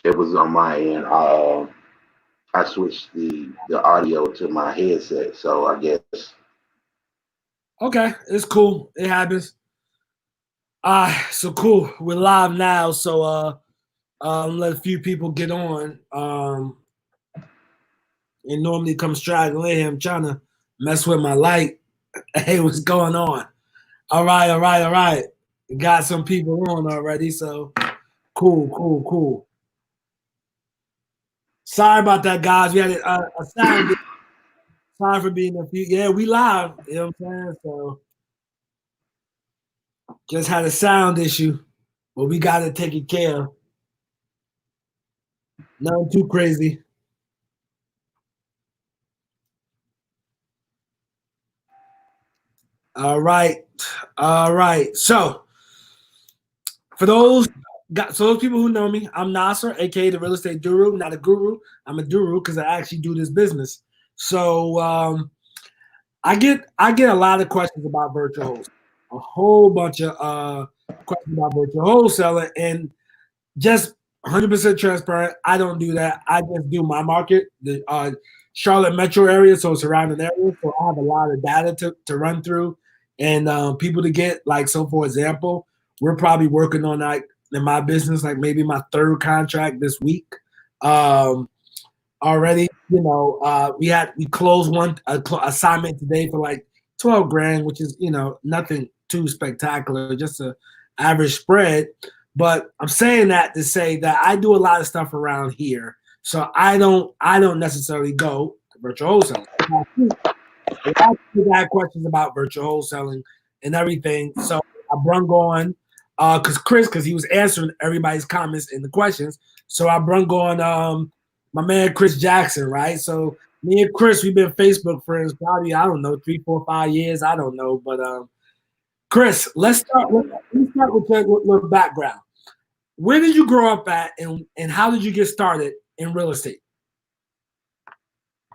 It was on my end. I switched the audio to my headset, so I guess. Okay, it's cool. It happens. So cool. We're live now, so let a few people get on. And normally come straggling in. I'm trying to mess with my light. Hey, what's going on? All right, all right, all right. Got some people on already, so cool, cool, cool. Sorry about that, guys. We had a sound. Sorry for being a few. Yeah, we live. You know what I'm saying? So just had a sound issue, but we got it taken care of. Nothing too crazy. All right, all right. So for those people who know me, I'm Nasar, aka the real estate guru. Not a guru. I'm a guru because I actually do this business. So I get a lot of questions about virtual wholesaling, a whole bunch of questions about virtual wholesaling, and just 100% transparent. I don't do that. I just do my market, the Charlotte metro area, so surrounding areas. So I have a lot of data to run through and people to get. Like, so for example, we're probably working on like in my business, like maybe my third contract this week. Um, already, we closed one assignment today for like 12 grand, which is nothing too spectacular, just a average spread. But I'm saying that to say that I do a lot of stuff around here, so I don't necessarily go to virtual wholesaling. A lot of people had questions about virtual wholesaling and everything, so I brung on because he was answering everybody's comments and the questions. So I brung on my man Chris Jackson, right? So me and Chris, we've been Facebook friends probably, I don't know, 3, 4, 5 years, I don't know, but Chris, let's start with your background. Where did you grow up at, and how did you get started in real estate?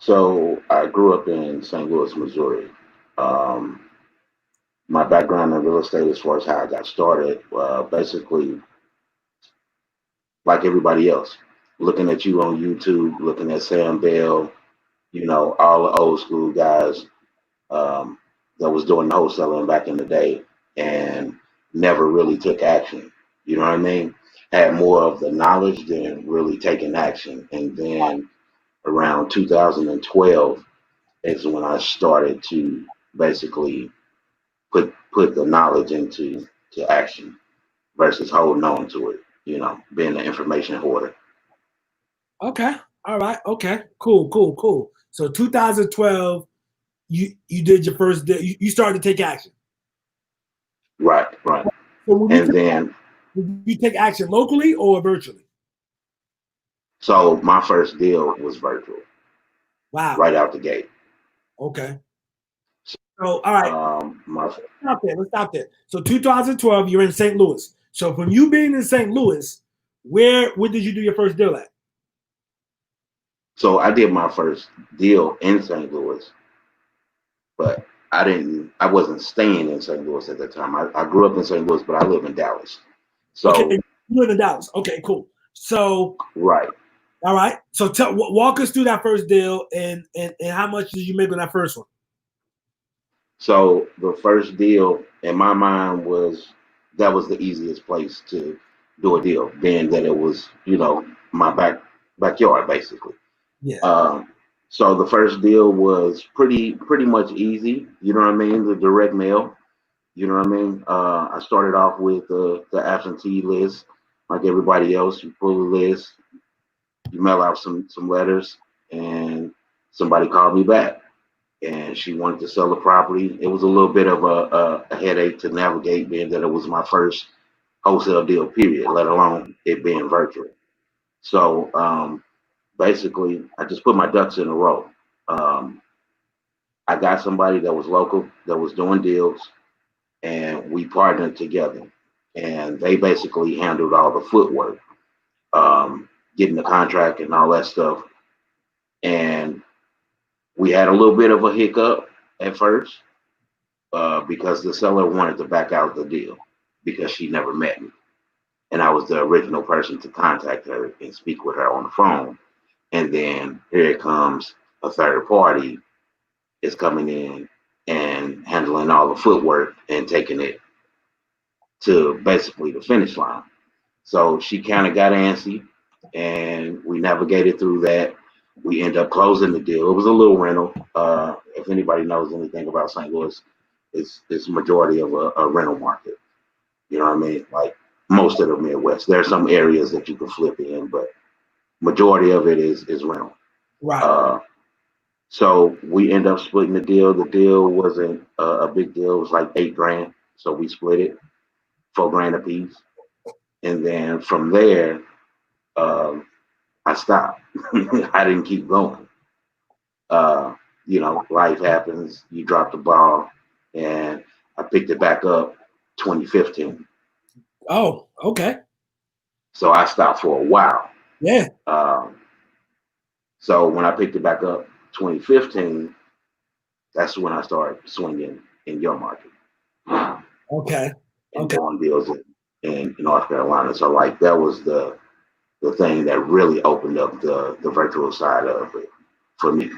So I grew up in St. Louis, Missouri. Um, my background in real estate, as far as how I got started, basically like everybody else, looking at you on YouTube, looking at Sam Bell, all the old school guys um, that was doing the wholesaling back in the day, and never really took action. You know what I mean? Had more of the knowledge than really taking action. And then around 2012 is when I started to basically put the knowledge into to action versus holding on to it. Being the information hoarder. Okay, all right, okay, cool, cool, cool. So 2012, you did your first day. You started to take action. Right, right. So when you And took then, did you take action locally or virtually? so my first deal was virtual Wow. right out the gate. Okay. So all right, My stop there. Let's stop there. So 2012, you're in St. Louis. So from you being in St. Louis, where did you do your first deal at? So I did my first deal in St. Louis, but I wasn't staying in St. Louis at that time. I grew up in St. Louis, but I live in Dallas. Okay, So, you live in Dallas. Okay, cool. So right. all right. So walk us through that first deal and how much did you make on that first one? So the first deal in my mind was that was the easiest place to do a deal, being that it was, my backyard basically. Yeah. Um, so the first deal was pretty much easy. You know what I mean? The direct mail. You know what I mean? I started off with the absentee list, like everybody else. You pull the list, you mail out some letters, and somebody called me back, and she wanted to sell the property. It was a little bit of a headache to navigate, being that it was my first wholesale deal, period, let alone it being virtual. So basically, I just put my ducks in a row. Um, I got somebody that was local that was doing deals, and we partnered together. And they basically handled all the footwork, getting the contract and all that stuff. And we had a little bit of a hiccup at first because the seller wanted to back out the deal because she never met me. and I was the original person to contact her and speak with her on the phone. And then here it comes a third party is coming in and handling all the footwork and taking it to basically the finish line. So she kind of got antsy, and we navigated through that. We ended up closing the deal. It was a little rental. If anybody knows anything about St. Louis, it's majority of a rental market. You know what I mean? Like most of the Midwest. There are some areas that you can flip in, but majority of it is rental. Right. So we end up splitting the deal. The deal wasn't a big deal. It was like $8,000. So we split it, $4,000 a piece. And then from there, um, I stopped. I didn't keep going. Uh, life happens. You drop the ball, and I picked it back up 2015. Oh, okay. So I stopped for a while. Yeah. So when I picked it back up 2015, that's when I started swinging in your market. Okay. And doing deals in North Carolina. So like that was the thing that really opened up the virtual side of it for me.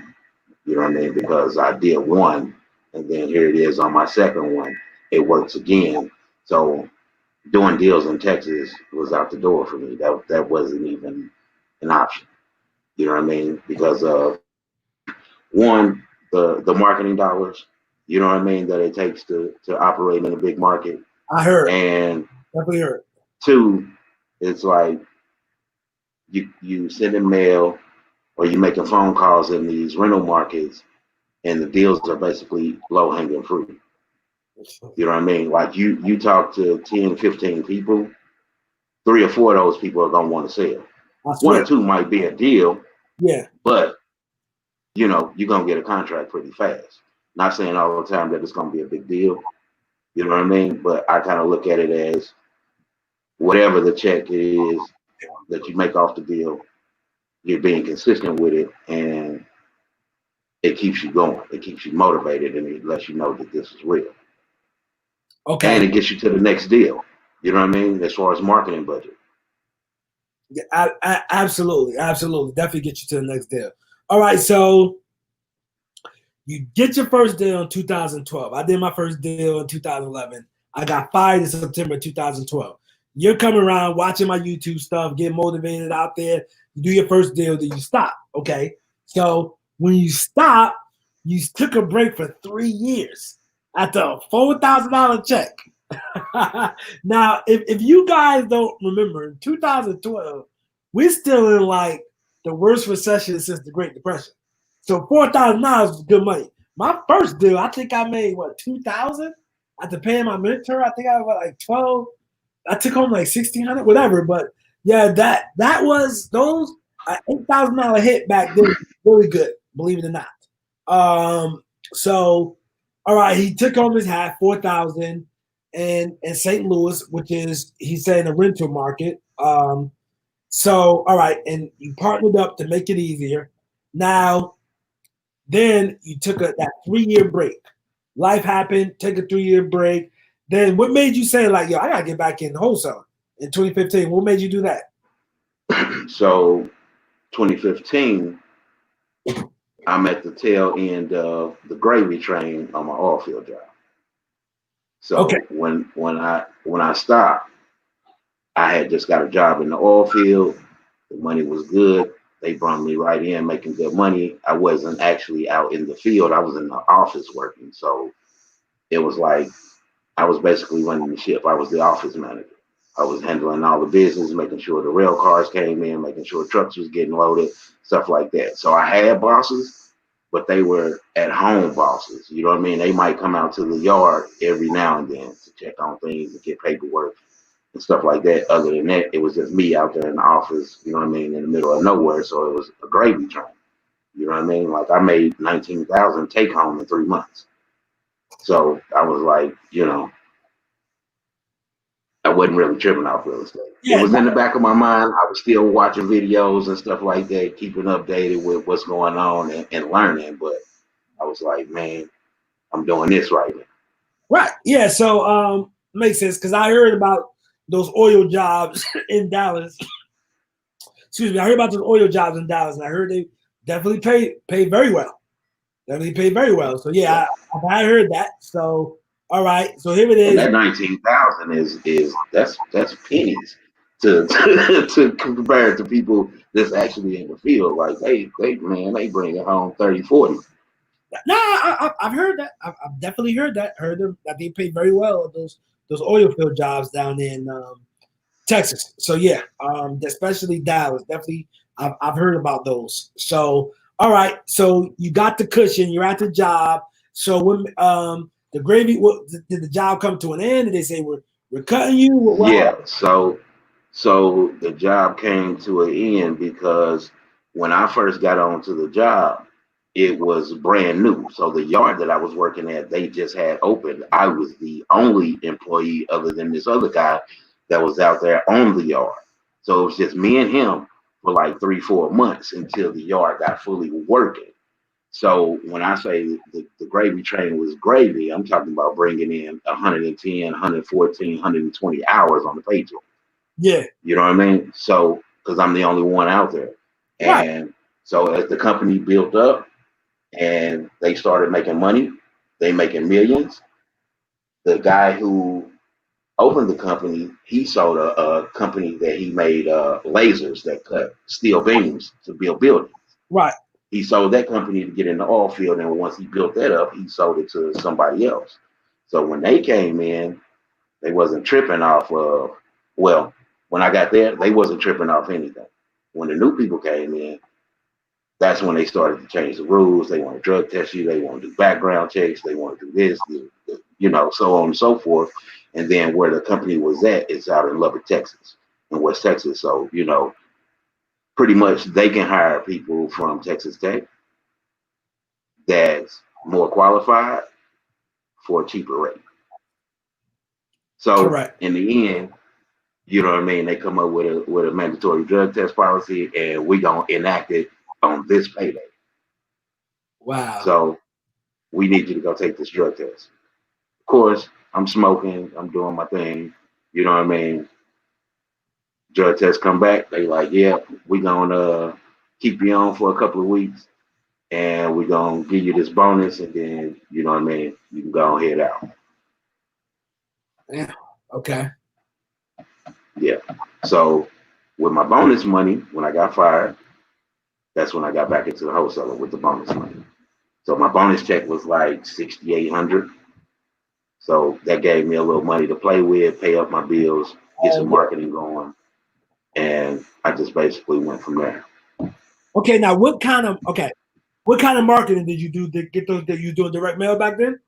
You know what I mean? Because I did one, and then here it is on my second one. It works again. So doing deals in Texas was out the door for me. That wasn't even an option. You know what I mean? Because of one, the marketing dollars. You know what I mean, that it takes to operate in a big market. I heard. And definitely heard. Two, it's like you send in mail or you making phone calls in these rental markets, and the deals are basically low hanging fruit. You know what I mean? Like you talk to 10, 15 people, 3 or 4 of those people are gonna want to sell. One or two might be a deal. Yeah. But you're gonna get a contract pretty fast. Not saying all the time that it's gonna be a big deal. You know what I mean? But I kind of look at it as whatever the check is that you make off the deal, you're being consistent with it, and it keeps you going. It keeps you motivated, and it lets you know that this is real. Okay. And it gets you to the next deal. You know what I mean? As far as marketing budget. Yeah, absolutely. Definitely get you to the next deal. All right, so you get your first deal in 2012. I did my first deal in 2011. I got fired in September 2012. You're coming around watching my YouTube stuff, get motivated out there. You do your first deal, then you stop. Okay. So when you stop, you took a break for 3 years at the $4,000 check. Now, if you guys don't remember, in 2012, we're still in like the worst recession since the Great Depression. So $4,000 was good money. My first deal, I think I made what, 2,000 after paying my mentor. I think I was like 12. I took home like 1,600, whatever. But yeah, that was those $8,000 hit back then. Really good, believe it or not. So all right, he took home his hat, 4,000, and in St. Louis, which is he's saying the rental market. So all right, and you partnered up to make it easier. Now, then you took that 3-year break. Life happened. Take a 3-year break. Then what made you say like, yo, I gotta get back in wholesale in 2015? What made you do that? So 2015. I'm at the tail end of the gravy train on my oil field job. So okay. when I stopped, I had just got a job in the oil field. The money was good. They brought me right in, making good money. I wasn't actually out in the field. I was in the office working. So it was like I was basically running the ship. I was the office manager. I was handling all the business, making sure the rail cars came in, making sure trucks was getting loaded, stuff like that. So I had bosses, but they were at home bosses. You know what I mean? They might come out to the yard every now and then to check on things and get paperwork and stuff like that. Other than that, it was just me out there in the office, you know what I mean, in the middle of nowhere. So it was a gravy train. You know what I mean? Like I made 19,000 take home in 3 months. So I was like, I wasn't really tripping off real estate. Yeah, it was in the back of my mind. I was still watching videos and stuff like that, keeping updated with what's going on and learning. But I was like, man, I'm doing this right now. Right. Yeah. So makes sense because I heard about those oil jobs in Dallas. Excuse me, I heard about those oil jobs in Dallas, and I heard they definitely pay very well. Definitely pay very well. So Yeah. yeah, I heard that. So all right, so here it And is. that 19,000 is that's pennies to to compare to people that's actually in the field. Like they bring it home 30, 40. No, I've heard that. I've definitely heard that. Heard them, that they pay very well at those oil field jobs down in Texas. So yeah, especially Dallas. Definitely, I've heard about those. So all right, so you got the cushion. You're at the job. So when the gravy, did the job come to an end? Did they say we're cutting you? What Yeah. happened? So the job came to an end because when I first got onto the job, it was brand new. So the yard that I was working at, they just had opened. I was the only employee other than this other guy that was out there on the yard. So it was just me and him for like 3, 4 months until the yard got fully working. So when I say the gravy train was gravy, I'm talking about bringing in 110, 114, 120 hours on the paycheck. Yeah, You know what I mean? So, because I'm the only one out there. right, And so as the company built up and they started making money, they making millions. The guy who opened the company, he sold a company that he made lasers that cut steel beams to build buildings. right. He sold that company to get in the oil field, and once he built that up, he sold it to somebody else. So when they came in, they wasn't tripping off of, well, when I got there, they wasn't tripping off anything. When the new people came in, that's when they started to change the rules. They want to drug test you. They want to do background checks. They want to do this, so on and so forth. And then where the company was at is out in Lubbock, Texas, in West Texas. So, pretty much they can hire people from Texas Tech that's more qualified for a cheaper rate. So Correct. in the end, you know what I mean? They come up with a mandatory drug test policy, and we gonna enact it on this payday. Wow. So we need you to go take this drug test. Of course, I'm smoking, I'm doing my thing. You know what I mean? Drug test come back, they like, yeah, we gonna keep you on for a couple of weeks, and we gonna give you this bonus, and then you know what I mean? You can go and head out. Yeah. Okay. Yeah. So with my bonus money, when I got fired, that's when I got back into the wholesaler with the bonus money. So my bonus check was like 6,800. So that gave me a little money to play with, pay up my bills, get some Yeah. marketing going, and I just basically went from there. Okay. Now, what kind of marketing did you do to get those? That you doing direct mail back then?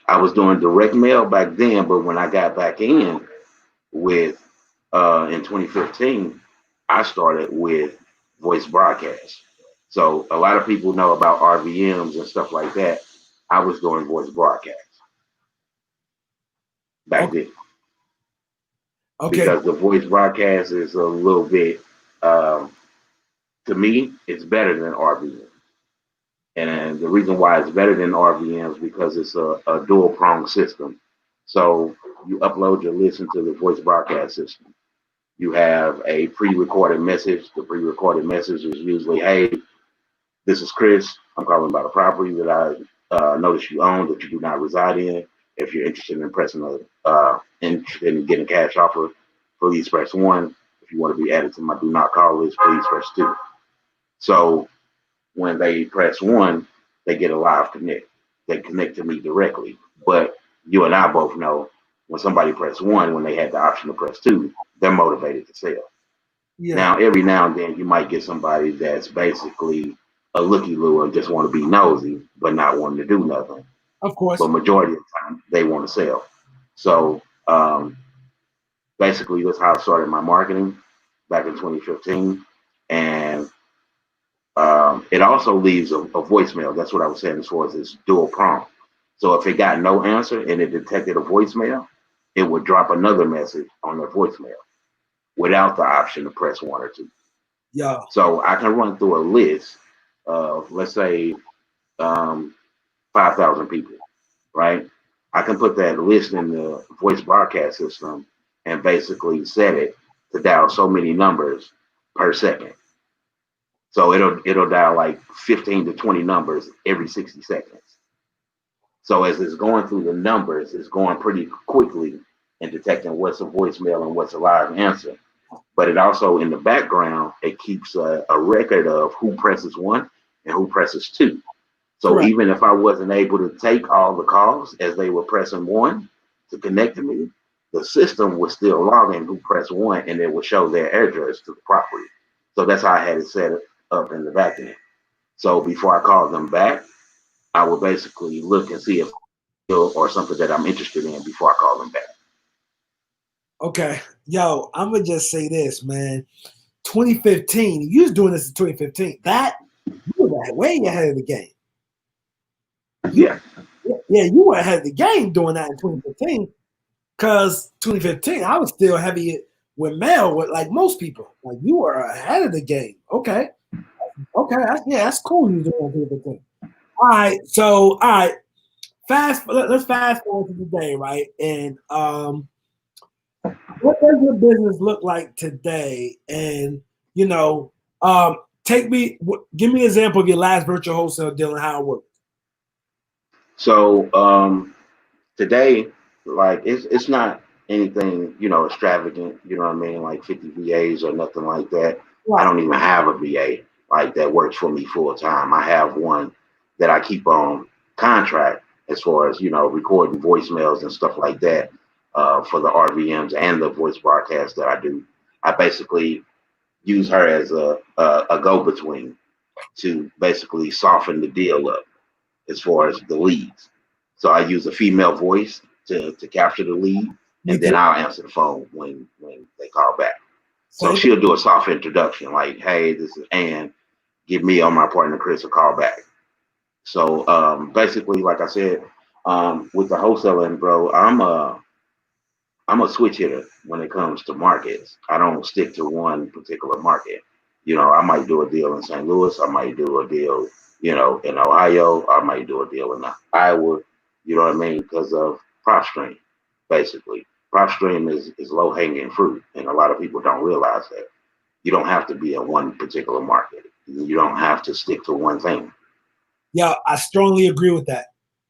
I was doing direct mail back then, but when I got back with in 2015, I started with voice broadcast. So a lot of people know about RVMs and stuff like that. I was doing voice broadcast back Okay. then Okay. because the voice broadcast is a little bit, um, to me, it's better than RVM. And the reason why it's better than RVM is because it's a dual prong system. So you upload your listen to the voice broadcast system. You have a pre-recorded message. The pre-recorded message is usually, "Hey, this is Chris. I'm calling about a property that I noticed you own that you do not reside in. If you're interested in interested in getting a cash offer, please press one. If you want to be added to my do not call list, please press two." So when they press one, they get a live connect. They connect to me directly. But you and I both know when somebody press one, when they had the option to press two, they're motivated to sell. Yeah. Now, every now and then, you might get somebody that's basically a looky loo and just want to be nosy, but not wanting to do nothing. Of But course. majority of the time, they want to sell. So basically, that's how I started my marketing back in 2015. And it also leaves a voicemail. That's what I was saying as far as this dual prompt. So if it got no answer and it detected a voicemail, it would drop another message on the voicemail without the option to press one or two. Yeah. So I can run through a list of, let's say, um, 5,000 people, right? I can put that list in the voice broadcast system, and basically set it to dial so many numbers per second. So it'll dial like 15 to 20 numbers every 60 seconds. So as it's going through the numbers, it's going pretty quickly and detecting what's a voicemail and what's a live answer. But it also, in the background, it keeps a record of who presses one and who presses two. So Correct. even if I wasn't able to take all the calls as they were pressing one to connect to me, the system was still logging who pressed one, and it would show their address to the property. So that's how I had it set up in the back end. So before I called them back, I would basically look and see if or something that I'm interested in before I call them back. Okay. Yo, I'm gonna just say this, man. 2015, you was doing this in 2015. That you were way ahead of the game. Yeah. Yeah, you were ahead of the game doing that in 2015. Because 2015, I was still heavy with mail with like most people. Like you were ahead of the game. Okay. Okay. That's cool you doing 2015. All right. So, all right. Let's fast forward to today, right? And what does your business look like today? And you know, give me an example of your last virtual wholesale deal and how it worked. So today, like it's not anything, extravagant, you know what I mean, like 50 VAs or nothing like that. I Right. don't even have a VA like that works for me full time. I have one that I keep on contract as far as, recording voicemails and stuff like that for the RVMs and the voice broadcast that I do. I basically use her as a go-between to basically soften the deal up as far as the leads. So I use a female voice to capture the lead, Me and too. then I'll answer the phone when they call back. So Same. she'll do a soft introduction like, "Hey, this is Ann. Give me or my partner Chris a call back." So basically, like I said, with the wholesaling, bro, I'm a switch hitter when it comes to markets. I don't stick to one particular market. I might do a deal in St. Louis. I might do a deal, in Ohio. I might do a deal in Iowa. You know what I mean? Because of prop stream, basically. Prop stream is low hanging fruit, and a lot of people don't realize that. You don't have to be in one particular market. You don't have to stick to one thing. Yeah, I strongly agree with that.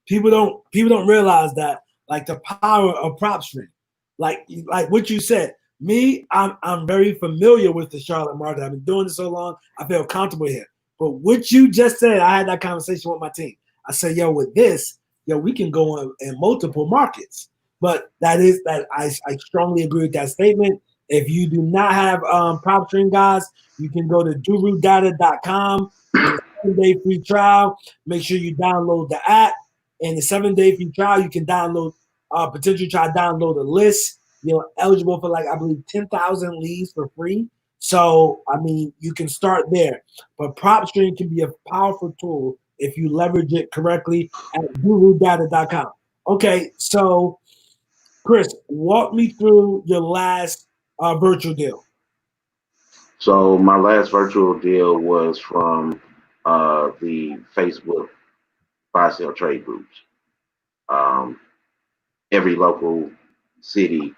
People don't realize that, like the power of prop stream. Like what you said. Me, I'm very familiar with the Charlotte market. I've been doing it so long, I feel comfortable here. But what you just said, I had that conversation with my team. I said, yo, with this, we can go in multiple markets. But I strongly agree with that statement. If you do not have prop stream, guys, you can go to durudata.com. 7-day free trial. Make sure you download the app. And the 7-day free trial, you can download, potentially try to download a list. You're eligible for like, I believe, 10,000 leads for free. So, I mean, you can start there. But PropStream can be a powerful tool if you leverage it correctly at gurudata.com. Okay, so Chris, walk me through your last virtual deal. So my last virtual deal was from the Facebook buy sell trade groups. Um, every local city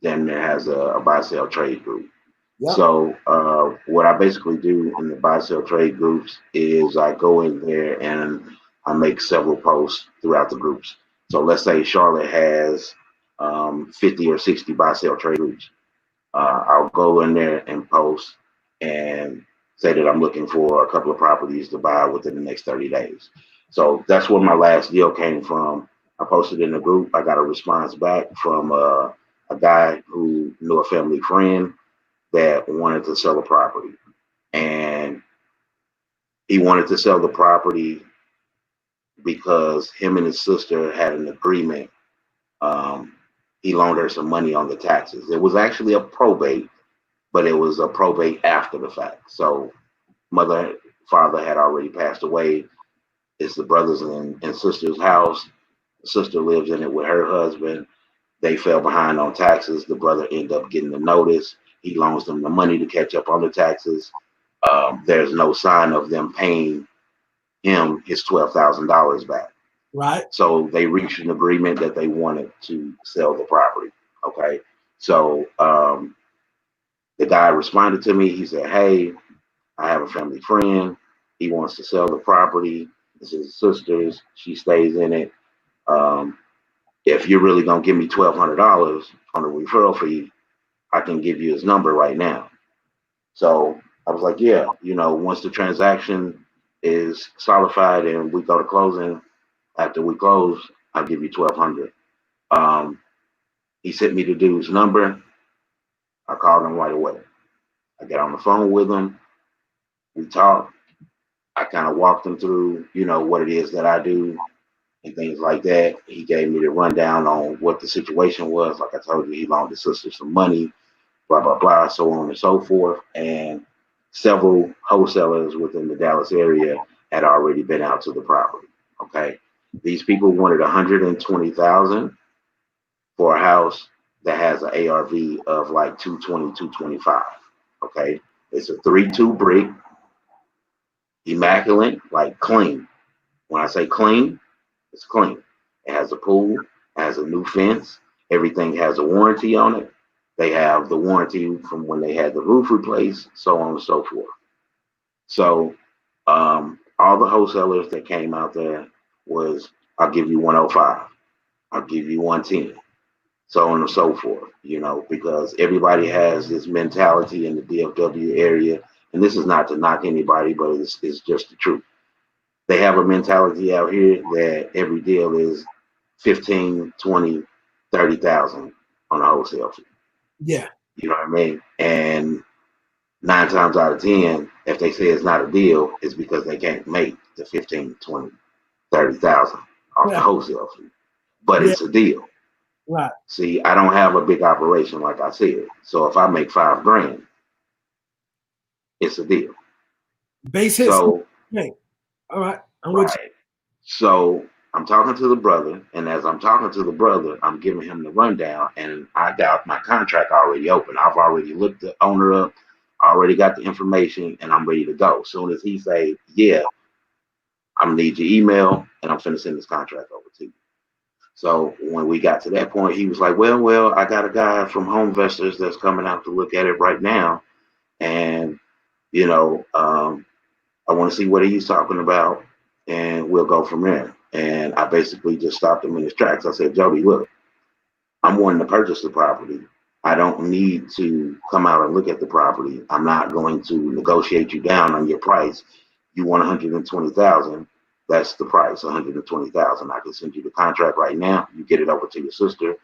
then there has a buy sell trade group. Yep. So what I basically do in the buy sell trade groups is I go in there and I make several posts throughout the groups. So let's say Charlotte has 50 or 60 buy sell trade groups. I'll go in there and post and say that I'm looking for a couple of properties to buy within the next 30 days. So that's where my last deal came from. I posted in the group. I got a response back from a guy who knew a family friend that wanted to sell a property. And he wanted to sell the property because him and his sister had an agreement. Um, he loaned her some money on the taxes. It was actually a probate, but it was a probate after the fact. So mother, father had already passed away. It's the brothers and sister's house. The sister lives in it with her husband. They fell behind on taxes. The brother ended up getting the notice. He loans them the money to catch up on the taxes. There's no sign of them paying him his $12,000 back. Right. So they reached an agreement that they wanted to sell the property. Okay. So the guy responded to me. He said, "Hey, I have a family friend. He wants to sell the property. It's his sister's. She stays in it. Um, if you're really gonna give me $1,200 on a referral fee, I can give you his number right now." So I was like, "Yeah, once the transaction is solidified and we go to closing, after we close, I'll give you 1,200." Um, he sent me the dude's number. I called him right away. I got on the phone with him. We talked. I kind of walked him through, what it is that I do and things like that. He gave me the rundown on what the situation was. Like I told you, he loaned his sister some money, blah, blah, blah, so on and so forth. And several wholesalers within the Dallas area had already been out to the property. Okay. These people wanted 120,000 for a house that has an ARV of like 220, 225. Okay. It's a 3-2 brick, immaculate, like clean. When I say clean, it's clean. It has a pool, has a new fence. Everything has a warranty on it. They have the warranty from when they had the roof replaced, so on and so forth. So all the wholesalers that came out there was, I'll give you 105, I'll give you 110, so on and so forth, because everybody has this mentality in the DFW area. And this is not to knock anybody, but it's just the truth. They have a mentality out here that every deal is 15, 20, 30,000 on a wholesale fee. Yeah. You know what I mean? And 9 times out of 10, if they say it's not a deal, it's because they can't make the 15, 20, 30,000 off the Yeah. wholesale fee. But Yeah. it's a deal. Right. See, I don't have a big operation like I said. So if I make $5,000, it's a deal. Base hits. So, Okay. All right. I'm with you. right. So I'm talking to the brother, and as I'm talking to the brother, I'm giving him the rundown, and I got my contract already open. I've already looked the owner up, already got the information, and I'm ready to go. As soon as he say, "Yeah, I'm gonna need your email, and I'm finna send this contract over to you." So when we got to that point, he was like, "Well, I got a guy from Home Investors that's coming out to look at it right now, and you know, um, I want to see what he's talking about, and we'll go from there." And I basically just stopped him in his tracks. I said, "Jody, look, I'm wanting to purchase the property. I don't need to come out and look at the property. I'm not going to negotiate you down on your price. You want 120,000. That's the price, 120,000. I can send you the contract right now. You get it over to your sister,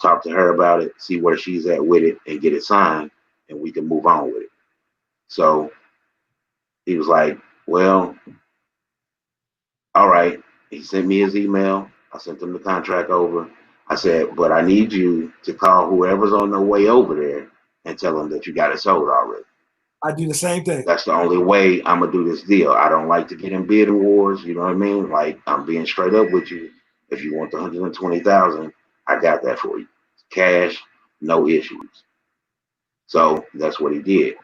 talk to her about it, see where she's at with it, and get it signed, and we can move on with it." So he was like, "Well, all right." He sent me his email. I sent him the contract over. I said, "But I need you to call whoever's on their way over there and tell them that you got it sold already. I do the same thing. That's the only way I'm gonna do this deal. I don't like to get in bidding wars. You know what I mean? Like, I'm being straight up with you. If you want the 120,000, I got that for you. Cash, no issues." So that's what he did.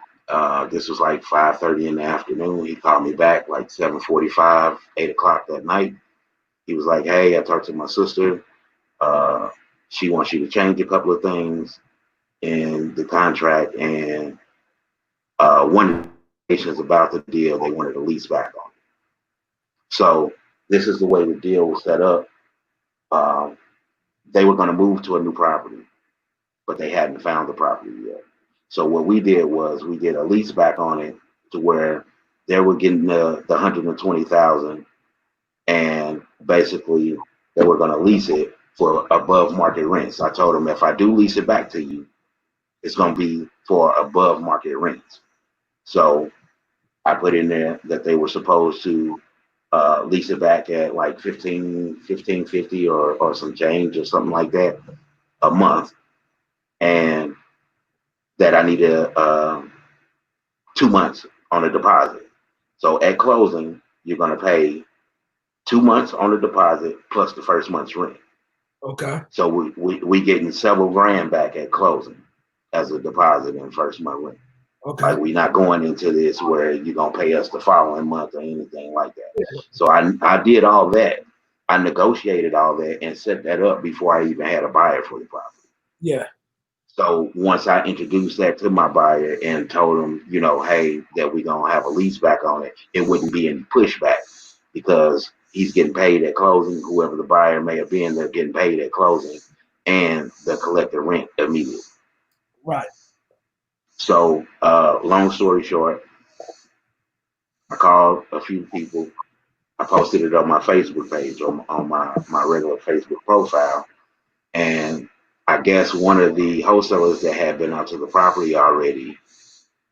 This was like 5:30 in the afternoon. He called me back like 7:45, 8 o'clock that night. He was like, "Hey, I talked to my sister. Uh, she wants you to change a couple of things in the contract, and one of the conditions about the deal, they wanted a lease back on." So this is the way the deal was set up. Um, they were going to move to a new property, but they hadn't found the property yet. So what we did was we did a lease back on it to where they were getting the 120,000, and basically they were going to lease it for above market rents. I told them, if I do lease it back to you, it's going to be for above market rents. So I put in there that they were supposed to lease it back at like 1550 or some change or something like that a month, and that I needed 2 months on a deposit. So at closing, you're going to pay 2 months on the deposit plus the first month's rent. Okay. So we getting several grand back at closing as a deposit and first month rent. Okay. Like, we're not going into this where you're gonna pay us the following month or anything like that. So I did all that. I negotiated all that and set that up before I even had a buyer for the property. Yeah. So once I introduced that to my buyer and told him, hey, that we gonna have a lease back on it, it wouldn't be any pushback because he's getting paid at closing. Whoever the buyer may have been, they're getting paid at closing, and they're collecting rent immediately. Right. So, long story short, I called a few people. I posted it on my Facebook page, on my regular Facebook profile. And I guess one of the wholesalers that had been out to the property already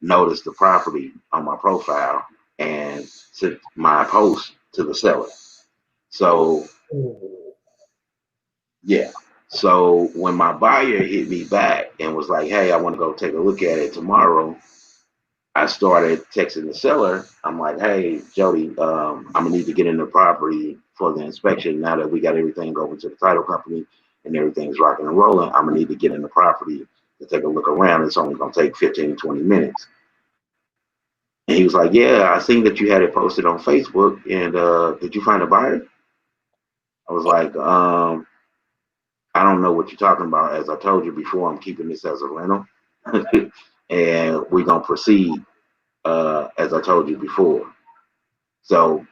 noticed the property on my profile and sent my post to the seller. So, yeah. So when my buyer hit me back and was like, hey, I want to go take a look at it tomorrow, I started texting the seller. I'm like, hey, Jody, I'm gonna need to get in the property for the inspection. Now that we got everything over to the title company and everything's rocking and rolling, I'm gonna need to get in the property to take a look around. It's only gonna take 15, 20 minutes. And he was like, yeah, I seen that you had it posted on Facebook. And did you find a buyer? I was like, I don't know what you're talking about. As I told you before, I'm keeping this as a rental. And we're gonna proceed as I told you before. So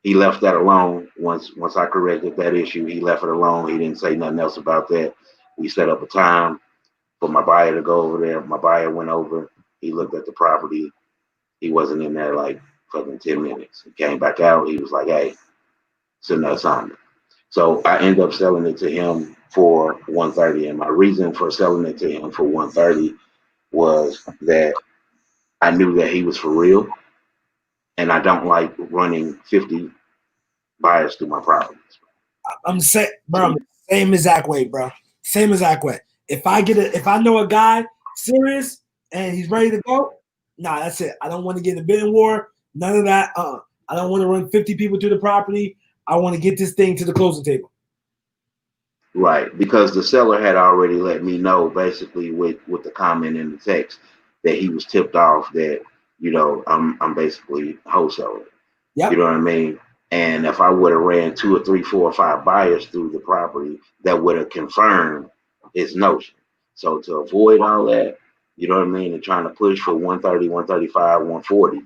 he left that alone. Once I corrected that issue, he left it alone. He didn't say nothing else about that. We set up a time for my buyer to go over there. My buyer went over. He looked at the property. He wasn't in there like fucking 10 minutes. He came back out. He was like, hey, send that assignment. So I ended up selling it to him for 130. And my reason for selling it to him for 130 was that I knew that he was for real. And I don't like running 50 buyers through my properties. I'm saying, bro, I'm the same exact way, bro. Same exact way. If I know a guy serious and he's ready to go, nah, that's it. I don't want to get in a bidding war. None of that. I don't want to run 50 people to the property. I want to get this thing to the closing table. Right, because the seller had already let me know, basically with the comment in the text, that he was tipped off that I'm basically wholesaling. Yep. You know what I mean? And if I would have ran 2 or 3, 4 or 5 buyers through the property, that would have confirmed his notion. So to avoid all that, you know what I mean, and trying to push for 130, 135, 140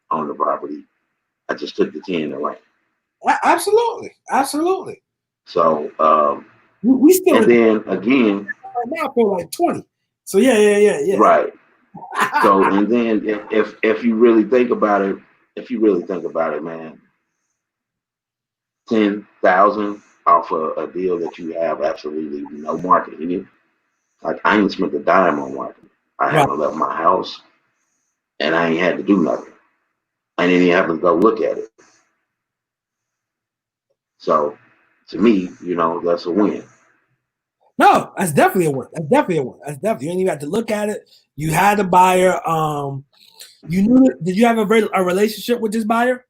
on the property, I just took the 10 and ran. Absolutely, absolutely. So we still and then again right now for like 20. So yeah. Right. So and then if you really think about it, man, 10,000 off a deal that you have absolutely no marketing in it. Like I ain't spent a dime on marketing. I Right. haven't left my house and I ain't had to do nothing. I didn't even have to go look at it. So to me, that's a win. No, that's definitely a win. That's definitely a win. That's definitely, you didn't even have to look at it. You had a buyer. You knew it. Did you have a relationship with this buyer?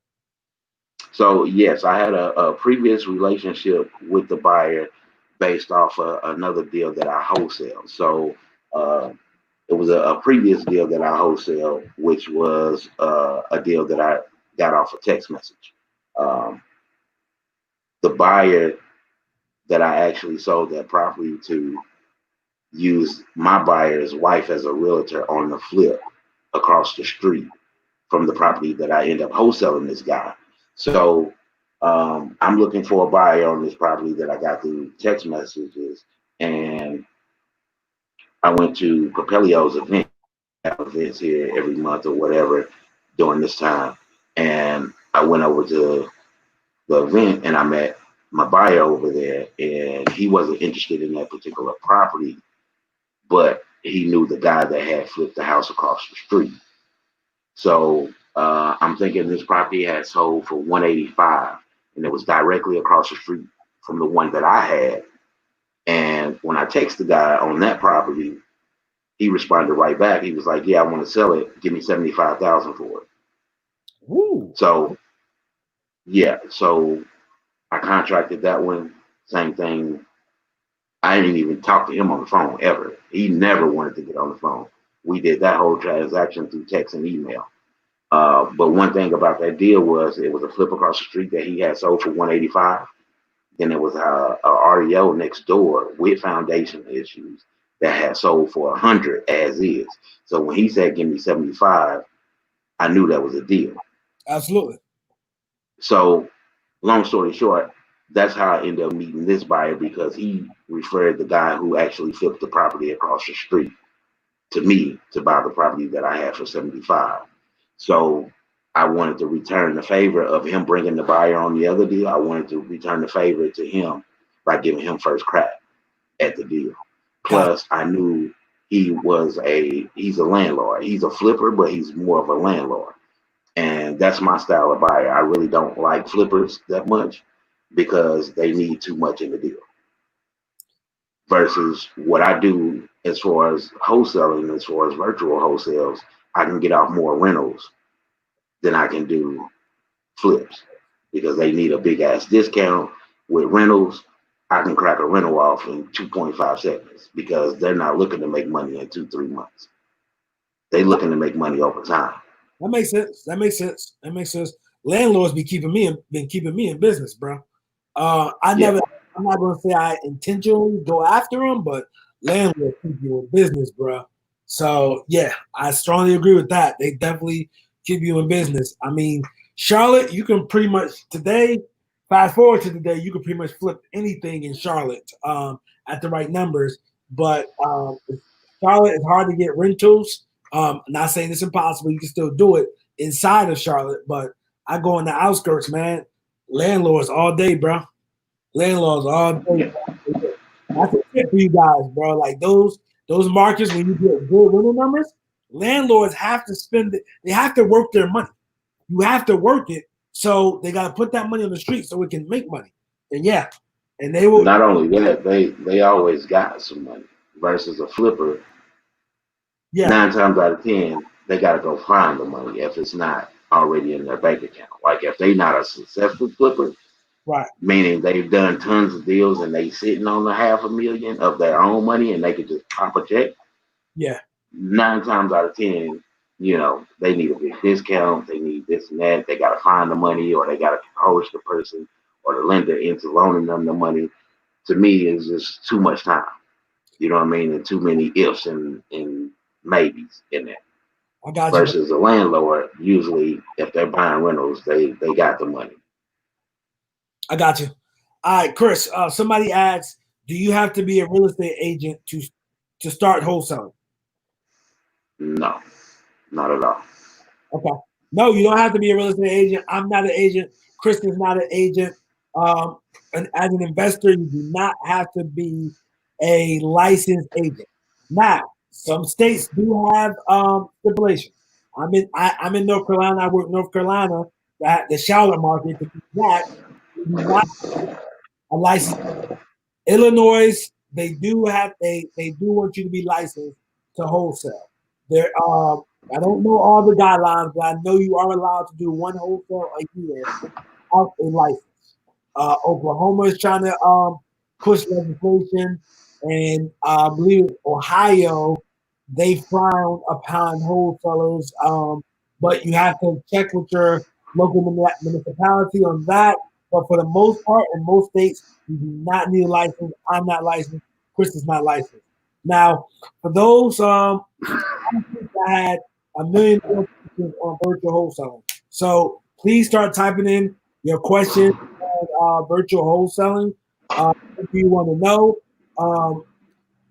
So yes, I had a previous relationship with the buyer based off another deal that I wholesale. So it was a previous deal that I wholesale, which was a deal that I got off a text message. Um, the buyer that I actually sold that property to used my buyer's wife as a realtor on the flip across the street from the property that I end up wholesaling this guy. So I'm looking for a buyer on this property that I got through text messages, and I went to Propelio's events here every month or whatever during this time, and I went over to the event and I met my buyer over there, and he wasn't interested in that particular property, but he knew the guy that had flipped the house across the street. So I'm thinking this property had sold for 185, and it was directly across the street from the one that I had. And when I text the guy on that property, he responded right back. He was like, "Yeah, I want to sell it. Give me 75,000 for it." Ooh. So yeah, so I contracted that one. Same thing. I didn't even talk to him on the phone ever. He never wanted to get on the phone. We did that whole transaction through text and email. But one thing about that deal was it was a flip across the street that he had sold for 185. Then it was a REO next door with foundation issues that had sold for 100 as is. So when he said give me 75, I knew that was a deal. Absolutely. So long story short, that's how I ended up meeting this buyer because he referred the guy who actually flipped the property across the street to me to buy the property that I had for 75. So I wanted to return the favor of him bringing the buyer on the other deal. I wanted to return the favor to him by giving him first crack at the deal. Gotcha. Plus, I knew he's a landlord. He's a flipper, but he's more of a landlord. And that's my style of buyer. I really don't like flippers that much because they need too much in the deal. Versus what I do as far as wholesaling, as far as virtual wholesales, I can get off more rentals than I can do flips because they need a big ass discount. With rentals, I can crack a rental off in 2.5 seconds because they're not looking to make money in 2, 3 months. They looking to make money over time. That makes sense. That makes sense. That makes sense. Landlords been keeping me in business, bro. I Yeah. never. I'm not gonna say I intentionally go after them, but landlords keep you in business, bro. So yeah, I strongly agree with that. They definitely keep you in business. I mean, Charlotte, you can pretty much today. Fast forward to today, you can pretty much flip anything in Charlotte at the right numbers. But Charlotte is hard to get rentals. Not saying it's impossible. You can still do it inside of Charlotte, but I go in the outskirts, man. Landlords all day, bro. Landlords all day. Yeah. That's a tip for you guys, bro. Like those markets when you get good rental numbers, landlords have to spend it. They have to work their money. You have to work it, so they got to put that money on the street so it can make money. And yeah, and they will. Not only that, they always got some money. Versus a flipper, Yeah, 9 times out of 10, they got to go find the money if it's not already in their bank account. Like if they not a successful flipper, right. meaning they've done tons of deals and they sitting on the 500,000 of their own money and they could just pop a check. Yeah, 9 times out of 10, they need a big discount. They need this and that. They got to find the money or they got to coerce the person or the lender into loaning them the money. To me, it's just too much time. You know what I mean? And too many ifs and maybes in there. I got you. Versus a landlord, usually if they're buying rentals, they got the money. I got you. All right, Chris. Somebody asks, do you have to be a real estate agent to start wholesaling? No, not at all. Okay. No, you don't have to be a real estate agent. I'm not an agent. Chris is not an agent. Um, and as an investor, you do not have to be a licensed agent. Now, some states do have stipulations. I'm in North Carolina. I work in North Carolina. That the Charlotte market to be that you do not a license. Illinois, they do want you to be licensed to wholesale. There, I don't know all the guidelines, but I know you are allowed to do one wholesale a year without a license. Oklahoma is trying to push legislation, and I believe Ohio they frown upon wholesalers, but you have to check with your local municipality on that. But for the most part, in most states, you do not need a license. I'm not licensed. Chris is not licensed. Now, for those, I had a million more questions on virtual wholesaling. So please start typing in your questions on virtual wholesaling. If you want to know,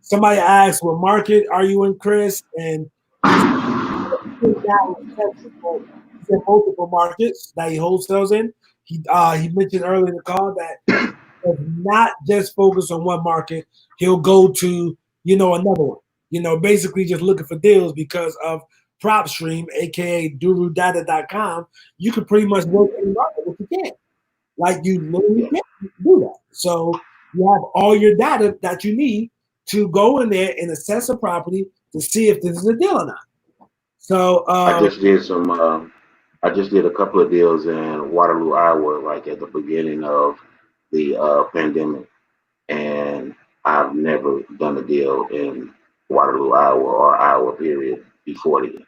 somebody asked, "What market are you in, Chris?" And he said multiple markets that he wholesales in. He mentioned earlier in the call that does not just focus on one market. He'll go to, another one. Basically just looking for deals because of PropStream, aka DuruData.com. You can pretty much work any market if you can. Like you literally Yeah. can do that. So you have all your data that you need to go in there and assess a property to see if this is a deal or not. So I just did some. I just did a couple of deals in Waterloo, Iowa, like at the beginning of the pandemic, and I've never done a deal in Waterloo, Iowa, or Iowa period before then.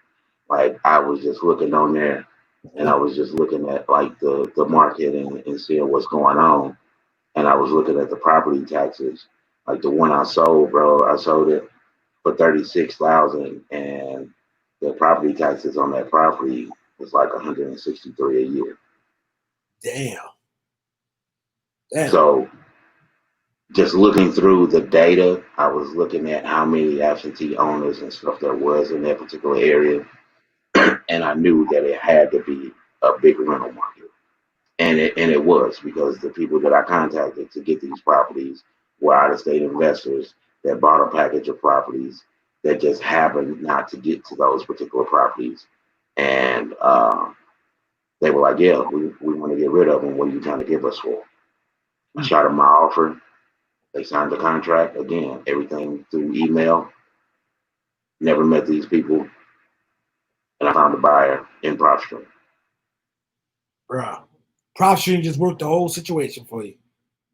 Like I was just looking on there, and I was just looking at like the market and seeing what's going on, and I was looking at the property taxes. Like the one I sold, bro, I sold it. for 36,000, and the property taxes on that property was like 163 a year. Damn. Damn. So just looking through the data, I was looking at how many absentee owners and stuff there was in that particular area, and I knew that it had to be a big rental market. And it was, because the people that I contacted to get these properties were out of state investors that bought a package of properties that just happened not to get to those particular properties. And they were like, yeah, we want to get rid of them. What are you trying to give us for? I shot them my offer. They signed the contract. Again, everything through email. Never met these people. And I found a buyer in PropStream. Bro. PropStream just worked the whole situation for you.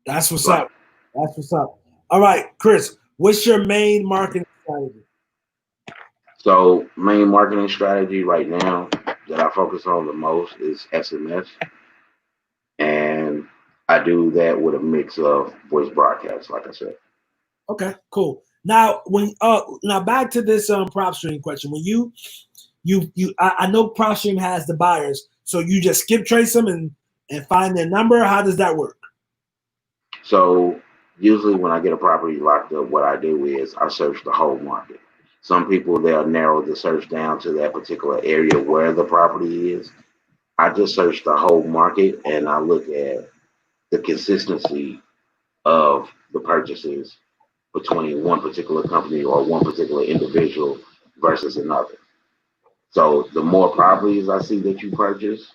That's what's Right. up. That's what's up. All right, Chris, what's your main marketing strategy? So main marketing strategy right now that I focus on the most is SMS, and I do that with a mix of voice broadcasts, like I said. Okay, cool. Now now back to this PropStream question. When I know PropStream has the buyers, so you just skip trace them and find their number. How does that work? So usually when I get a property locked up, what I do is I search the whole market. Some people, they'll narrow the search down to that particular area where the property is. I just search the whole market, and I look at the consistency of the purchases between one particular company or one particular individual versus another. So the more properties I see that you purchase,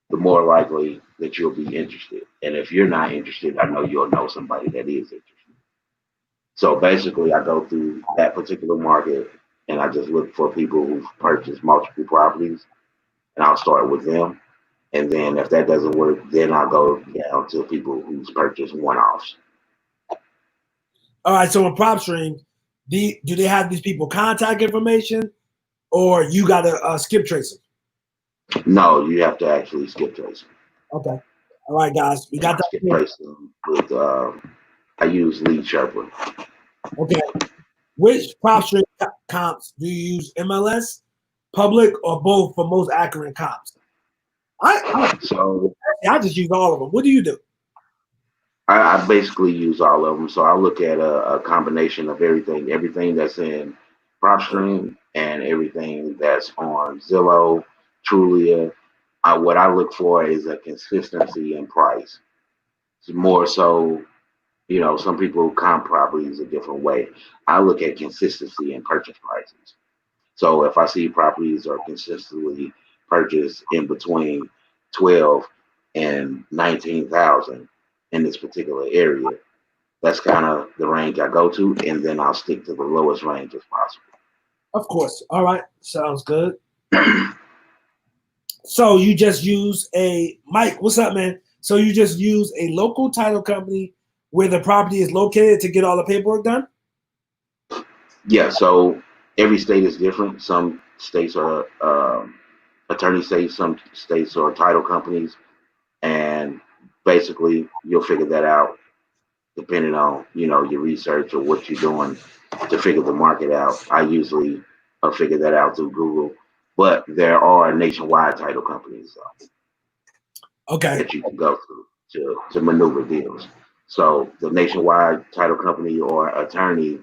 the more likely that you'll be interested. And if you're not interested, I know you'll know somebody that is interested. So basically, I go through that particular market, and I just look for people who've purchased multiple properties, and I'll start with them. And then if that doesn't work, then I'll go down to people who's purchased one-offs. All right, so in PropStream, do they have these people contact information, or you got to skip trace them? No, you have to actually skip trace them. Okay. All right, guys, we And got I that. skip trace them with, I use Lead Sherpa. Okay. Which PropStream comps do you use? MLS, public, or both for most accurate comps? So I just use all of them. What do you do? I basically use all of them. So I look at a combination of everything that's in PropStream and everything that's on Zillow, Trulia. What I look for is a consistency in price. It's more so, some people comp properties a different way. I look at consistency in purchase prices. So if I see properties are consistently purchased in between 12 and 19,000 in this particular area, that's kind of the range I go to, and then I'll stick to the lowest range as Of course. All right. Sounds good. possible. So you just use Mike, what's up, man? So you just use a local title company where the property is located to get all the paperwork done? Yeah, so every state is different. Some states are attorney states, some states are title companies, and basically you'll figure that out depending on your research or what you're doing to figure the market out. I usually figure that out through Google, but there are nationwide title companies Okay. that you can go through to maneuver deals. So the nationwide title company or attorney,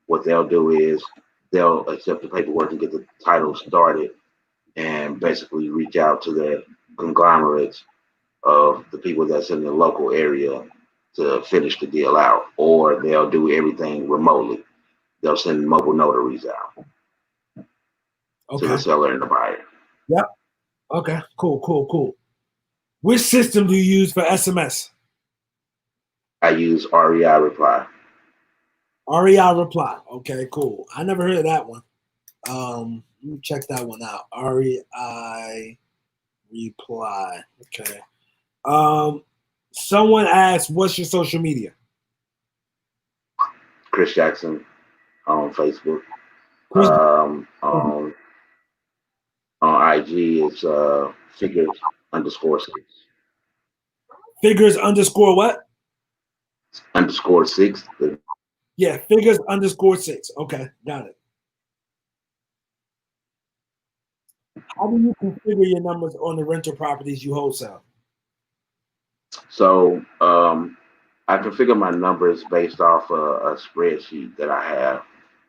what they'll do is they'll accept the paperwork and get the title started, and basically reach out to the conglomerates of the people that's in the local area to finish the deal out, or they'll do everything remotely. They'll send mobile notaries out to the Okay. seller and the buyer. Yep. Okay. Cool. Which system do you use for SMS? I use REI Reply. REI Reply. Okay, cool. I never heard of that one. Let me check that one out. REI Reply. Okay. Someone asked, "What's your social media?" Chris Jackson on Facebook. Chris, On IG, it's figures_6. figures underscore what? _6. The Yeah, figures _6. Okay, got it. How do you configure your numbers on the rental properties you wholesale? So I configure my numbers based off a spreadsheet that I have,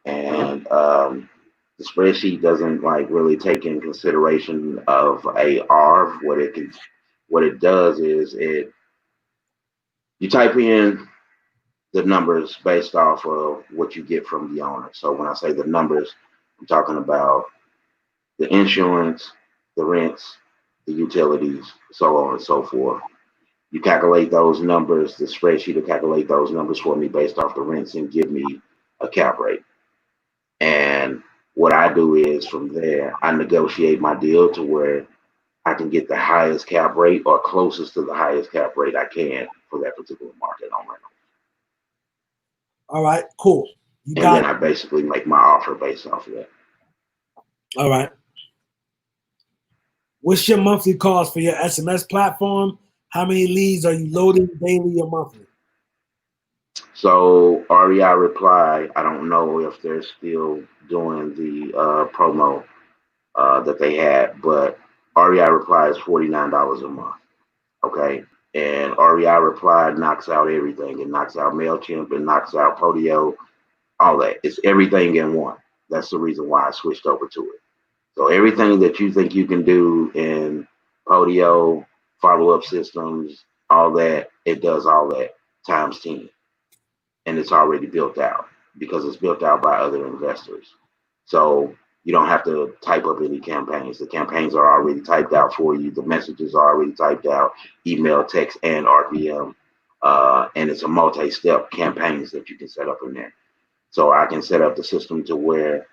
and the spreadsheet doesn't like really take in consideration of AR. What it does is you type in the numbers based off of what you get from the owner. So when I say the numbers, I'm talking about the insurance, the rents, the utilities, so on and so forth. You calculate those numbers, the spreadsheet will calculate those numbers for me based off the rents and give me a cap rate. And what I do is from there, I negotiate my deal to where I can get the highest cap rate or closest to the highest cap rate I can for that particular market on rental. All right, cool. You And got then it. I basically make my offer based off of that. All right. What's your monthly cost for your SMS platform? How many leads are you loading daily or monthly? So REI Reply, I don't know if they're still doing the promo that they had, but REI Reply is $49 a month. Okay. And REI Reply knocks out everything. It knocks out MailChimp, it knocks out Podio, all that. It's everything in one. That's the reason why I switched over to it. So everything that you think you can do in Podio, follow-up systems, all that, it does all that times 10. And it's already built out because it's built out by other investors. So you don't have to type up any campaigns. The campaigns are already typed out for you. The messages are already typed out, email, text, and RPM. And it's a multi-step campaigns that you can set up in there. So I can set up the system to where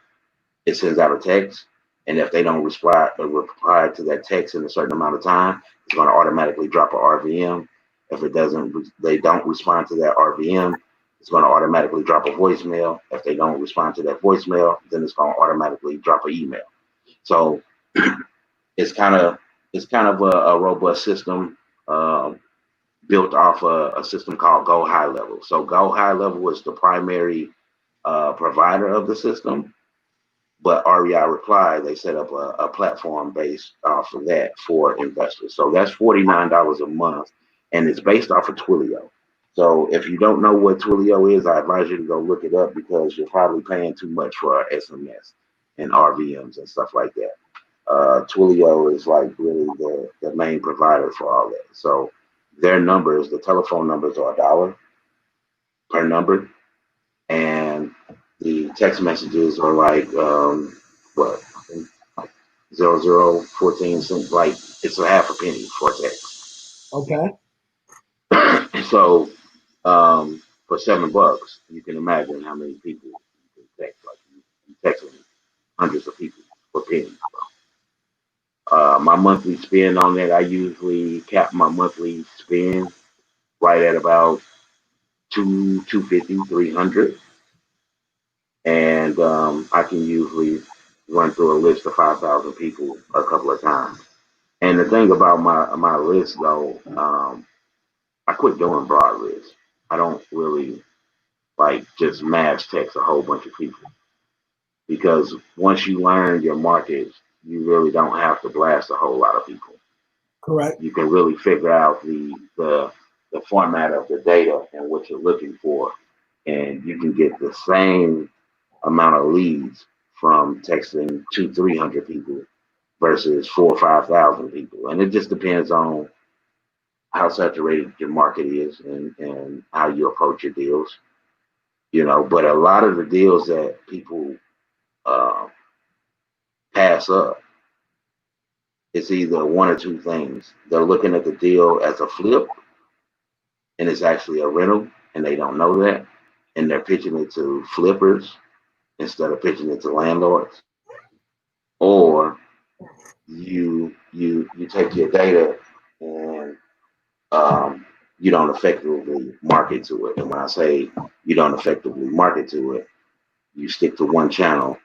it sends out a text, and if they don't reply to that text in a certain amount of time, it's going to automatically drop a RVM. If it doesn't, they don't respond to that RVM, it's going to automatically drop a voicemail. If they don't respond to that voicemail, then it's going to automatically drop an email. So it's kind of a robust system built off a system called Go High Level. So Go High Level is the primary provider of the system, but REI Reply, they set up a platform based off of that for investors. So that's $49 a month, and it's based off of Twilio. So if you don't know what Twilio is, I advise you to go look it up because you're probably paying too much for SMS and RVMs and stuff like that. Twilio is like really the main provider for all that. So their numbers, the telephone numbers are $1 per number, and the text messages are like what like 0014 cents, like it's a half a penny for text. Okay. So for $7, you can imagine how many people you can text. Like you texting hundreds of people for pennies. My monthly spend on that, I usually cap my monthly spend right at about 250, 300, and I can usually run through a list of 5,000 people a couple of times. And the thing about my list though, I quit doing broad lists. I don't really like just mass text a whole bunch of people because once you learn your market, you really don't have to blast a whole lot of people. Correct. You can really figure out the format of the data and what you're looking for, and you can get the same amount of leads from texting 200-300 people versus 4 or 5,000 people. And it just depends on how saturated your market is and how you approach your deals. But a lot of the deals that people uh, pass up, it's either one or two things. They're looking at the deal as a flip, and it's actually a rental, and they don't know that, and they're pitching it to flippers instead of pitching it to landlords. Or you take your data and you don't effectively market to it. And when I say you don't effectively market to it, you stick to one channel,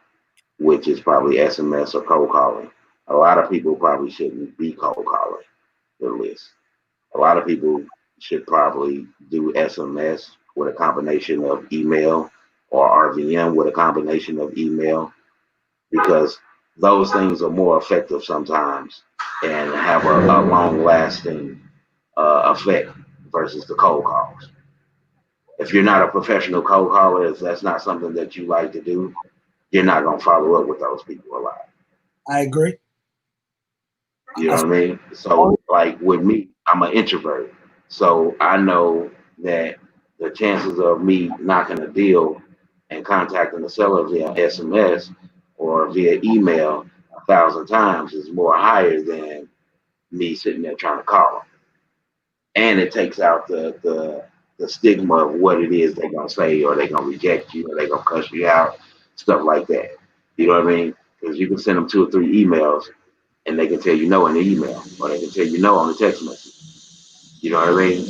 which is probably SMS or cold calling. A lot of people probably shouldn't be cold calling their list. A lot of people should probably do SMS with a combination of email or RVM with a combination of email, because those things are more effective sometimes and have a long lasting effect versus the cold calls. If you're not a professional cold caller, if that's not something that you like to do, you're not going to follow up with those people a lot. I agree. You I know what I mean? So, like with me, I'm an introvert. So I know that the chances of me knocking a deal and contacting the seller via SMS or via email 1,000 times is more higher than me sitting there trying to call them. And it takes out the stigma of what it is they're gonna say, or they're gonna reject you, or they're gonna cuss you out, stuff like that. You know what I mean? Because you can send them 2 or 3 emails, and they can tell you no in the email, or they can tell you no on the text message. You know what I mean?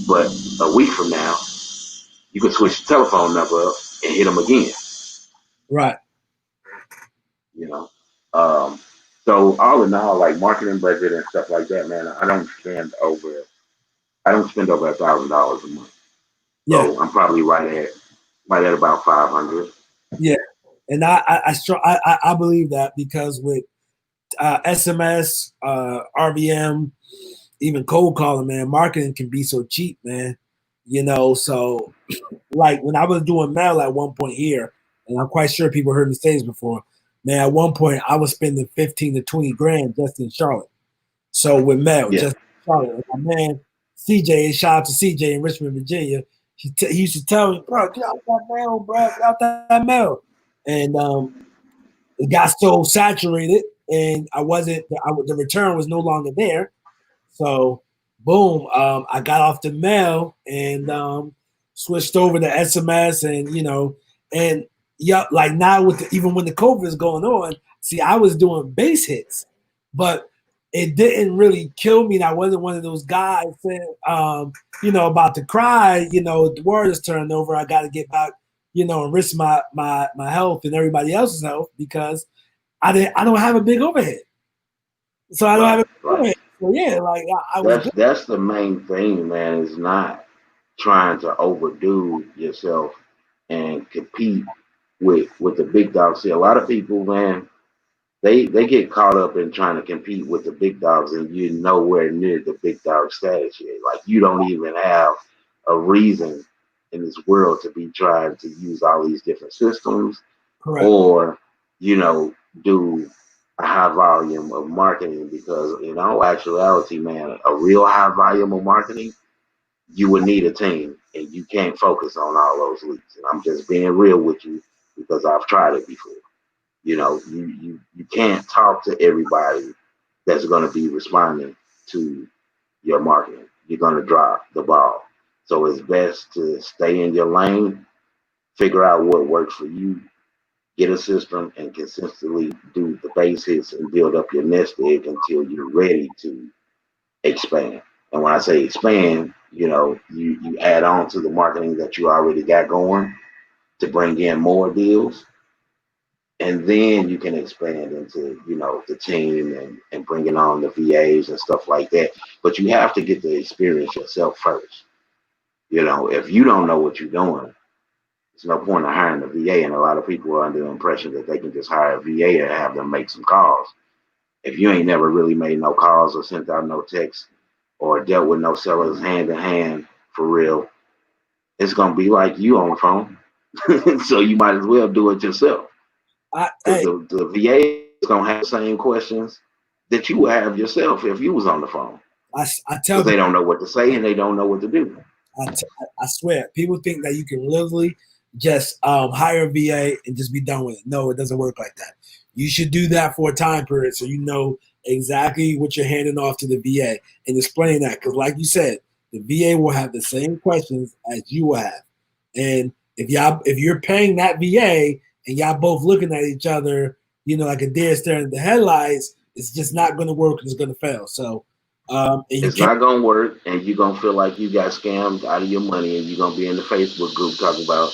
But a week from now, you can switch the telephone number up and hit them again. right. You know. Um, so all in all, like marketing budget and stuff like that, man, I don't spend over $1,000 a month. Yeah, So I'm probably right at about 500. yeah. And I believe that because with SMS, RVM, even cold calling, man, marketing can be so cheap, man. So like when I was doing mail at one point here, and I'm quite sure people heard me say this before, man, at one point I was spending 15 to 20 grand just in Charlotte. So with mail, Yeah, just in Charlotte. And my man CJ, shout out to CJ in Richmond, Virginia. He used to tell me, bro, get out that mail, bro, get out that mail. And it got so saturated, and the return was no longer there. So, boom, I got off the mail and switched over to SMS, and and yeah, like now even when the COVID is going on, see, I was doing base hits, but it didn't really kill me. And I wasn't one of those guys saying, about to cry. The world is turning over. I got to get back, and risk my health and everybody else's health because I don't have a big overhead, so I don't have a right, big right. overhead. So yeah, like I was good. That's the main thing, man, is not trying to overdo yourself and compete with the big dogs. See, a lot of people, man, they get caught up in trying to compete with the big dogs, and you're nowhere near the big dog status yet. Like you don't even have a reason in this world to be trying to use all these different systems, Correct. or you know do a high volume of marketing, because in all actuality, man, a real high volume of marketing, you would need a team, and you can't focus on all those leads. And I'm just being real with you because I've tried it before. You can't talk to everybody that's going to be responding to your marketing. You're going to drop the ball. So it's best to stay in your lane, figure out what works for you, get a system, and consistently do the base hits and build up your nest egg until you're ready to expand. And when I say expand, you add on to the marketing that you already got going to bring in more deals, and then you can expand into the team and bringing on the VAs and stuff like that. But you have to get the experience yourself first. If you don't know what you're doing, there's no point in hiring a VA. And a lot of people are under the impression that they can just hire a VA and have them make some calls. If you ain't never really made no calls or sent out no texts or dealt with no sellers hand to hand for real, it's gonna be like you on the phone. So you might as well do it yourself, because Hey, the VA is gonna have the same questions that you would have yourself if you was on the phone, I tell because people, they don't know what to say and they don't know what to do. I swear, people think that you can literally just hire a VA and just be done with it. No, it doesn't work like that. You should do that for a time period so you know exactly what you're handing off to the VA and explain that. Because, like you said, the VA will have the same questions as you will have. And if you're paying that VA and y'all both looking at each other, like a deer staring at the headlights, it's just not going to work and it's going to fail. So, and you It's can't. not gonna work, and you're gonna feel like you got scammed out of your money, and you're gonna be in the Facebook group talking about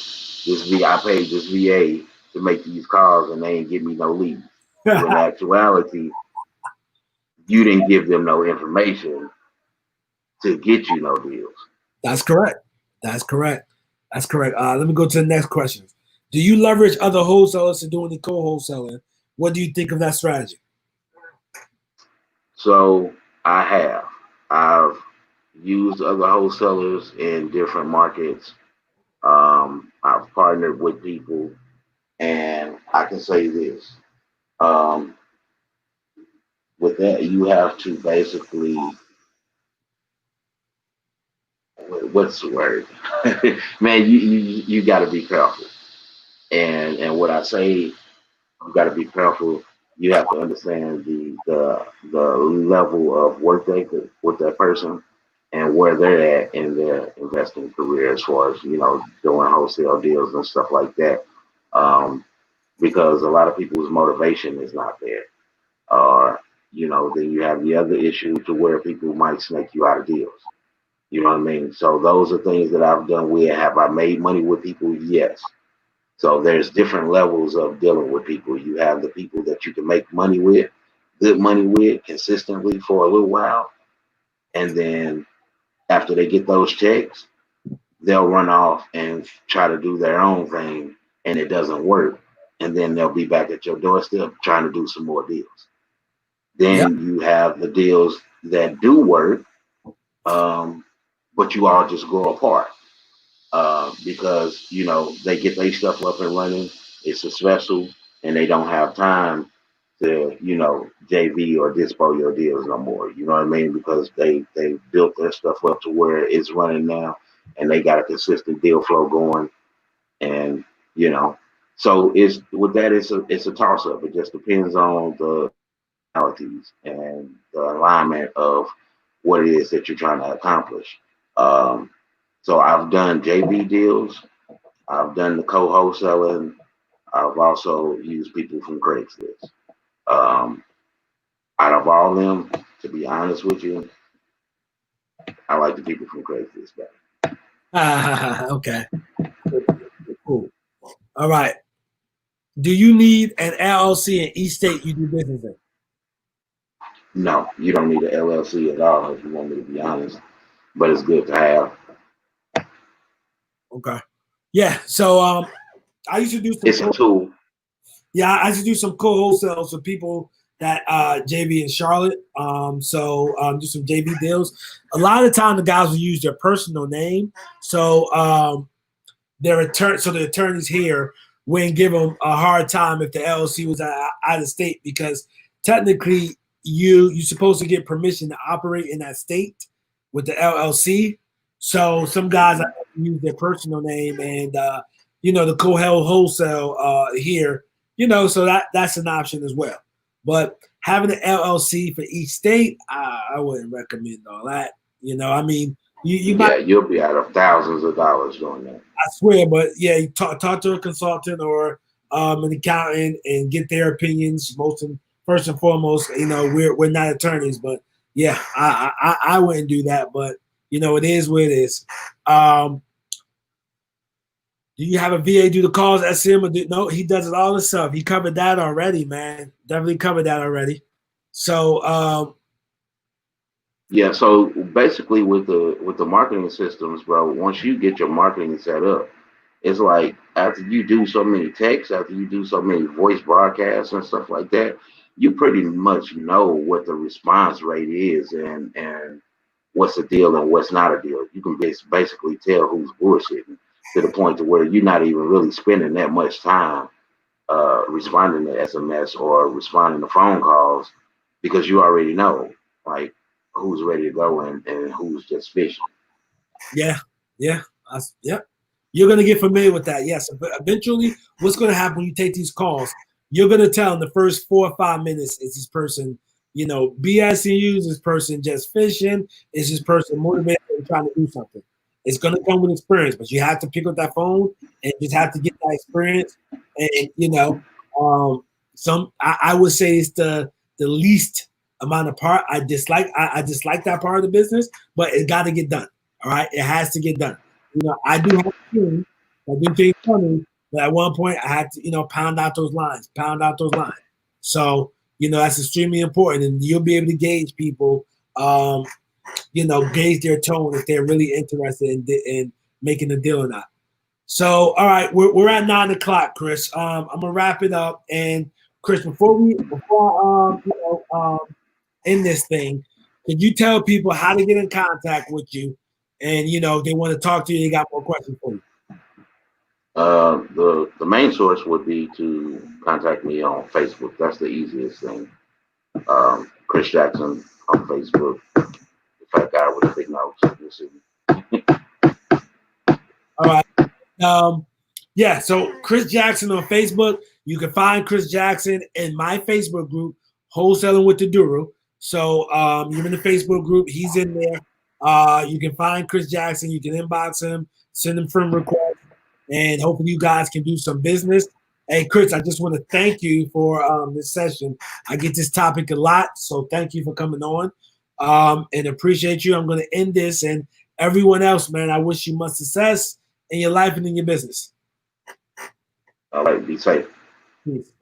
I paid this VA to make these calls, and they ain't give me no lead. When in actuality, you didn't give them no information to get you no deals. That's correct. That's correct. That's correct. Let me go to the next question. Do you leverage other wholesalers to do any co-wholesaling? What do you think of that strategy? So I have. I've used other wholesalers in different markets. I've partnered with people, and I can say this. Um, with that, you have to basically, what's the word? Man, you got to be careful. And what I say, you got to be careful. You have to understand the level of work they with that person and where they're at in their investing career as far as doing wholesale deals and stuff like that. Um, because a lot of people's motivation is not there. Or then you have the other issue to where people might snake you out of deals. You know what I mean? So those are things that I've done with. Have I made money with people? Yes. So there's different levels of dealing with people. You have the people that you can make money with, good money with, consistently for a little while, and then after they get those checks, they'll run off and try to do their own thing, and it doesn't work, and then they'll be back at your doorstep trying to do some more deals. Yeah. Then you have the deals that do work, but you all just grow apart. Because they get their stuff up and running. It's successful, and they don't have time to JV or dispo your deals no more. You know what I mean? Because they built their stuff up to where it's running now, and they got a consistent deal flow going, and you know. So it's with that, it's a toss up. It just depends on the personalities and the alignment of what it is that you're trying to accomplish. Um, so I've done JV deals. I've done the co-wholesaling. I've also used people from Craigslist. Um, Out of all of them, to be honest with you, I like the people from Craigslist better. Okay. Cool. All right. Do you need an LLC in each state you do business in? No, you don't need an LLC at all if you want me to be honest, but it's good to have. Okay. Yeah. So I used to do some It's a tool. yeah, I used to do some co-wholesales for people that JV in Charlotte. Do some JV deals. A lot of the time the guys will use their personal name. So the attorneys here wouldn't give them a hard time if the LLC was out of state because technically you're supposed to get permission to operate in that state with the LLC. So some guys use their personal name and the wholesale here, so that's an option as well. But having an LLC for each state, I wouldn't recommend all that. I mean, you might. Yeah, you'll be out of thousands of dollars doing that. I swear, but yeah, you talk to a consultant or an accountant and get their opinions. First and foremost, we're not attorneys, but yeah, I wouldn't do that. But it is what it is. Do you have a VA do the calls, SM, or no? He does it all himself. He covered that already, man. Definitely covered that already. So Yeah, so basically with the marketing systems, bro, once you get your marketing set up, it's like after you do so many texts, after you do so many voice broadcasts and stuff like that, you pretty much know what the response rate is and what's a deal and what's not a deal. You can basically tell who's bullshitting to the point to where you're not even really spending that much time responding to SMS or responding to phone calls because you already know like who's ready to go and who's just fishing. yeah, yeah, yeah. You're gonna get familiar with that. Yes, but eventually, what's gonna happen when you take these calls? You're gonna tell in the first 4 or 5 minutes is this person, BSing you, is this person just fishing, is this person motivated and trying to do something. It's gonna come with experience, but you have to pick up that phone and just have to get that experience. And I would say it's the least amount of part I dislike. I dislike that part of the business, but it got to get done. All right, it has to get done. I do have to I do things funny, but at one point I had to, pound out those lines, pound out those lines. So, that's extremely important, and you'll be able to gauge people, gauge their tone if they're really interested in making a deal or not. So, all right, we're at 9 o'clock, Chris. I'm gonna wrap it up. And Chris, before end this thing, could you tell people how to get in contact with you? And they want to talk to you. They got more questions for you. The main source would be to contact me on Facebook. That's the easiest thing. Chris Jackson on Facebook. The fat guy with the big nose. You'll see me. All right. Yeah, so Chris Jackson on Facebook. You can find Chris Jackson in my Facebook group, Wholesaling with the Duru. So you're in the Facebook group. He's in there. You can find Chris Jackson. You can inbox him, send him friend requests, and hopefully you guys can do some business. Hey, Chris, I just want to thank you for this session. I get this topic a lot, so thank you for coming on and appreciate you. I'm going to end this, and everyone else, man, I wish you much success in your life and in your business. All right, be safe. Peace.